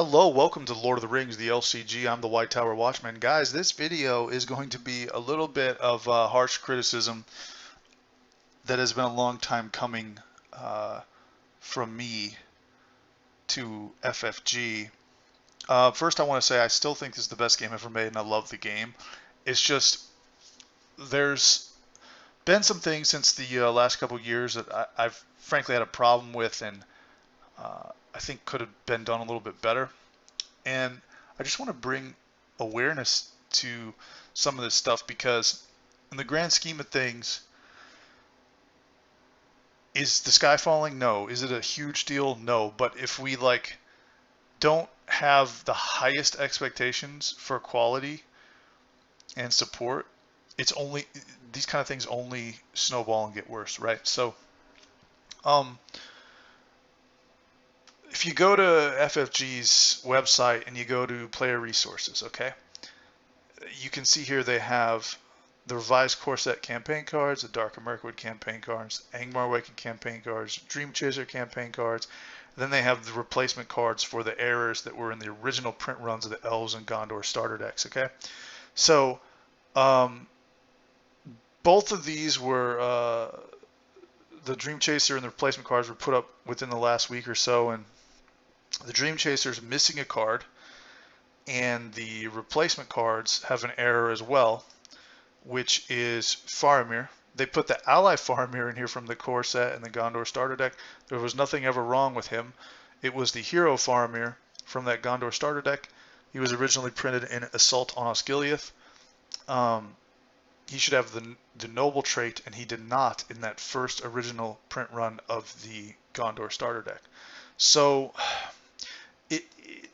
Hello, welcome to Lord of the Rings, the LCG. I'm the White Tower Watchman. Guys, this video is going to be a little bit of harsh criticism that has been a long time coming uh, from me to FFG. First, I want to say I still think this is the best game ever made, and I love the game. It's just there's been some things since the last couple years that I've frankly had a problem with, and I think could have been done a little bit better. And I just want to bring awareness to some of this stuff because in the grand scheme of things, is the sky falling? No. Is it a huge deal? No. But if we don't have the highest expectations for quality and support, it's only these kind of things only snowball and get worse, right? So um if you go to FFG's website and you go to player resources, okay, you can see here they have the revised core set campaign cards, the Dark Mirkwood campaign cards, Angmar Awakened campaign cards, Dream Chaser campaign cards. Then they have the replacement cards for the errors that were in the original print runs of the Elves and Gondor starter decks, okay? So both of these were, the Dream Chaser and the replacement cards were put up within the last week or so, and the Dream Chaser is missing a card, and the replacement cards have an error as well, which is Faramir. They put the ally Faramir in here from the core set and the Gondor starter deck. There was nothing ever wrong with him. It was the hero Faramir from that Gondor starter deck. He was originally printed in Assault on Osgiliath. He should have the noble trait, and he did not in that first original print run of the Gondor starter deck. So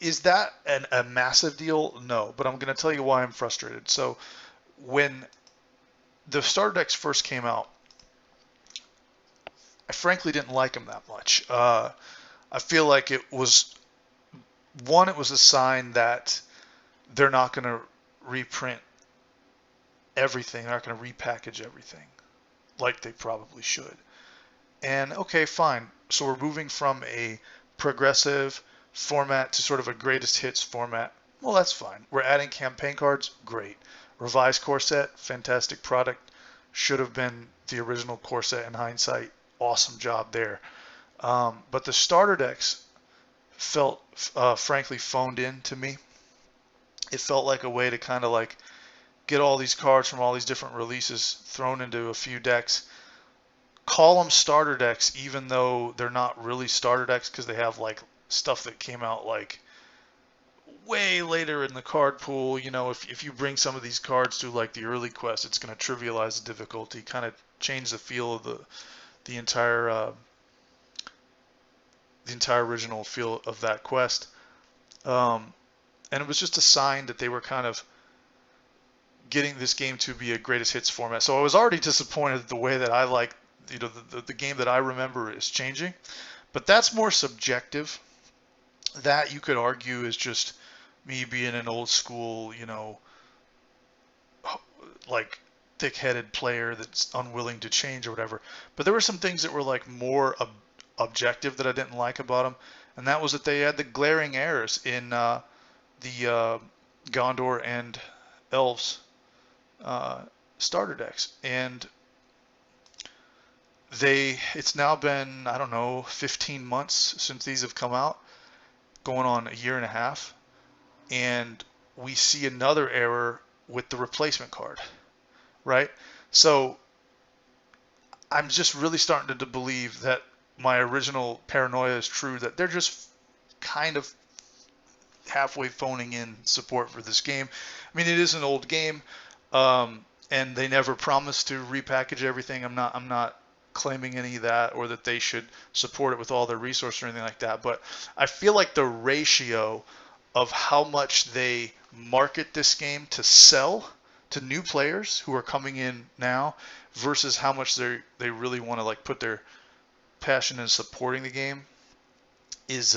is that a massive deal? No, but I'm going to tell you why I'm frustrated. So when the starter decks first came out, I frankly didn't like them that much. I feel like it was a sign that they're not going to reprint everything. They're not going to repackage everything like they probably should. And okay, fine. So we're moving from a progressive format to sort of a greatest hits format. Well, that's fine. We're adding campaign cards. Great. Revised core set, fantastic product. Should have been the original core set in hindsight. Awesome job there. But the starter decks felt frankly phoned in to me. It felt like a way to kind of like get all these cards from all these different releases thrown into a few decks. Call them starter decks even though they're not really starter decks because they have like stuff that came out like way later in the card pool. You know, if you bring some of these cards to like the early quest, it's going to trivialize the difficulty, kind of change the feel of the entire original feel of that quest. And it was just a sign that they were kind of getting this game to be a greatest hits format. So I was already disappointed that the way that I like, you know, the game that I remember is changing. But that's more subjective. That you could argue is just me being an old school, you know, like thick-headed player that's unwilling to change or whatever. But there were some things that were like more objective that I didn't like about them, and that was that they had the glaring errors in the Gondor and Elves starter decks, and it's now been, I don't know, 15 months since these have come out, going on a year and a half, and we see another error with the replacement card, right? So I'm just really starting to believe that my original paranoia is true, that they're just kind of halfway phoning in support for this game. I mean, it is an old game, and they never promised to repackage everything. I'm not claiming any of that, or that they should support it with all their resources or anything like that. But I feel like the ratio of how much they market this game to sell to new players who are coming in now versus how much they really want to like put their passion in supporting the game is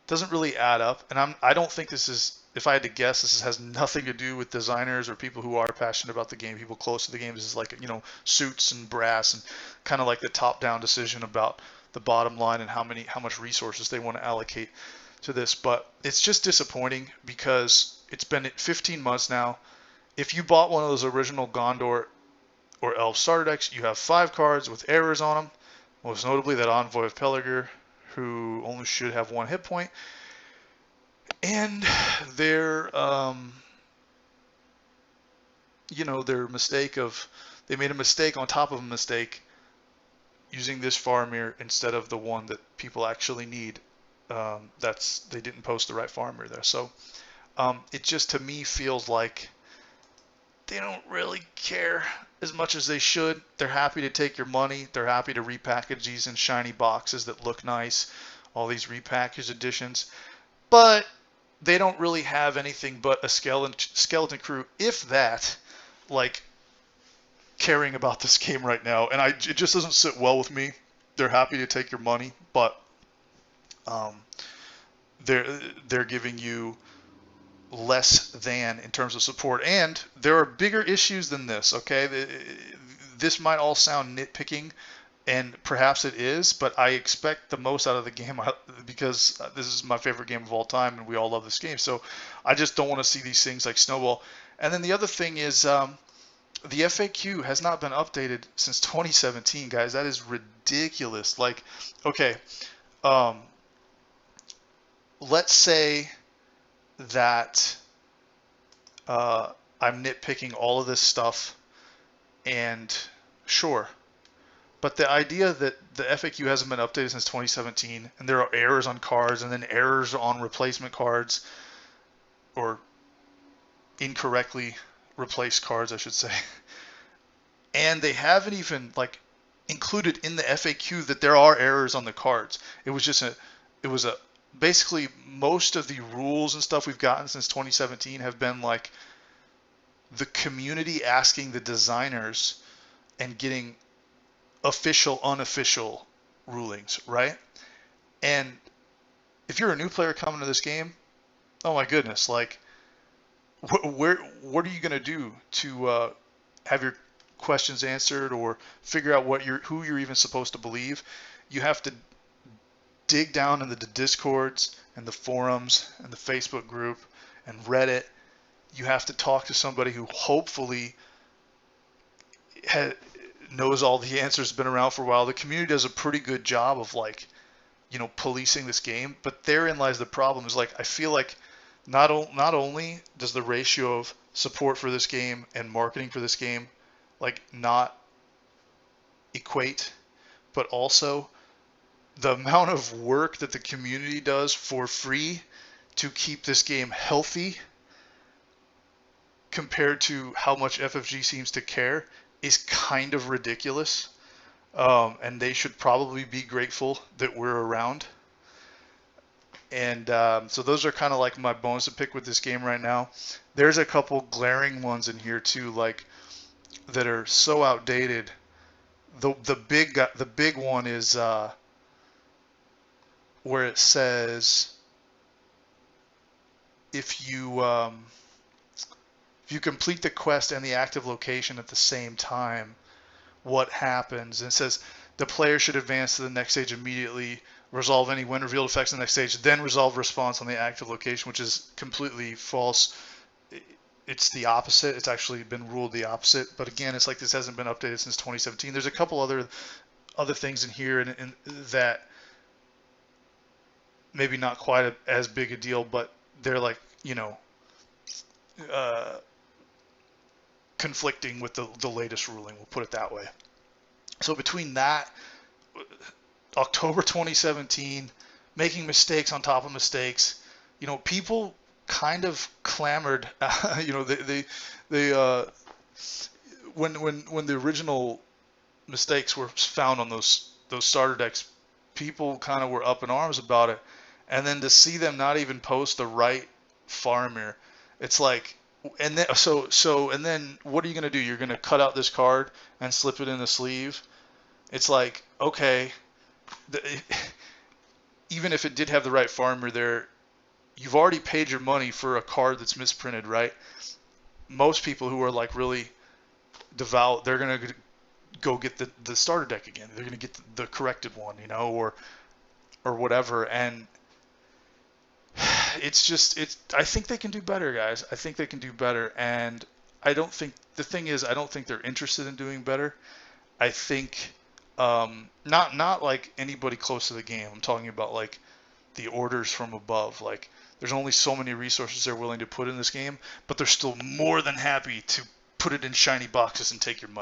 doesn't really add up. And I don't think this is, if I had to guess, this has nothing to do with designers or people who are passionate about the game, people close to the game. This is like, you know, suits and brass and kind of like the top-down decision about the bottom line and how much resources they want to allocate. to this, but it's just disappointing because it's been 15 months now. If you bought one of those original Gondor or Elf starter decks, you have 5 cards with errors on them, most notably that Envoy of Peligre, who only should have 1 hit point, and their their mistake of, they made a mistake on top of a mistake using this Faramir instead of the one that people actually need. They didn't post the right Faramir there. So it just, to me, feels like they don't really care as much as they should. They're happy to take your money. They're happy to repackage these in shiny boxes that look nice, all these repackaged editions. But they don't really have anything but a skeleton crew, if that, like, caring about this game right now. And it just doesn't sit well with me. They're happy to take your money, but they're giving you less than in terms of support. And there are bigger issues than this, okay? This might all sound nitpicking, and perhaps it is, but I expect the most out of the game because this is my favorite game of all time, and we all love this game. So I just don't want to see these things like snowball. And then the other thing is the FAQ has not been updated since 2017, guys. That is ridiculous. Like, okay, let's say that I'm nitpicking all of this stuff, and sure, but the idea that the FAQ hasn't been updated since 2017, and there are errors on cards, and then errors on replacement cards, or incorrectly replaced cards, I should say, and they haven't even like included in the FAQ that there are errors on the cards. It was basically most of the rules and stuff we've gotten since 2017 have been like the community asking the designers and getting official, unofficial rulings, right? And if you're a new player coming to this game, oh my goodness, like, what are you gonna do to have your questions answered or figure out who you're even supposed to believe? You have to dig down into the Discords and the forums and the Facebook group and Reddit. You have to talk to somebody who hopefully knows all the answers, been around for a while. The community does a pretty good job of, like, policing this game, but therein lies the problem. Is like, I feel like not only does the ratio of support for this game and marketing for this game like not equate, but also the amount of work that the community does for free to keep this game healthy compared to how much FFG seems to care is kind of ridiculous. And they should probably be grateful that we're around. And so those are kind of like my bones to pick with this game right now. There's a couple glaring ones in here too, like, that are so outdated. The big one is where it says if you complete the quest and the active location at the same time, what happens? And it says the player should advance to the next stage immediately, resolve any when revealed effects in the next stage, then resolve response on the active location, which is completely false. It's the opposite. It's actually been ruled the opposite. But again, it's like this hasn't been updated since 2017. There's a couple other things in here and that maybe not quite as big a deal, but they're like, conflicting with the latest ruling. We'll put it that way. So between that, October 2017, making mistakes on top of mistakes, people kind of clamored. When the original mistakes were found on those starter decks, people kind of were up in arms about it. And then to see them not even post the right Faramir, it's like, and then and then what are you gonna do? You're gonna cut out this card and slip it in the sleeve. It's like, okay, even if it did have the right Faramir there, you've already paid your money for a card that's misprinted, right? Most people who are like really devout, they're gonna go get the starter deck again. They're gonna get the corrected one, or whatever. And it's just I think they can do better, guys. I think they can do better, and I don't think the thing is I don't think they're interested in doing better. I think not like anybody close to the game. I'm talking about like the orders from above. Like there's only so many resources they're willing to put in this game, but they're still more than happy to put it in shiny boxes and take your money.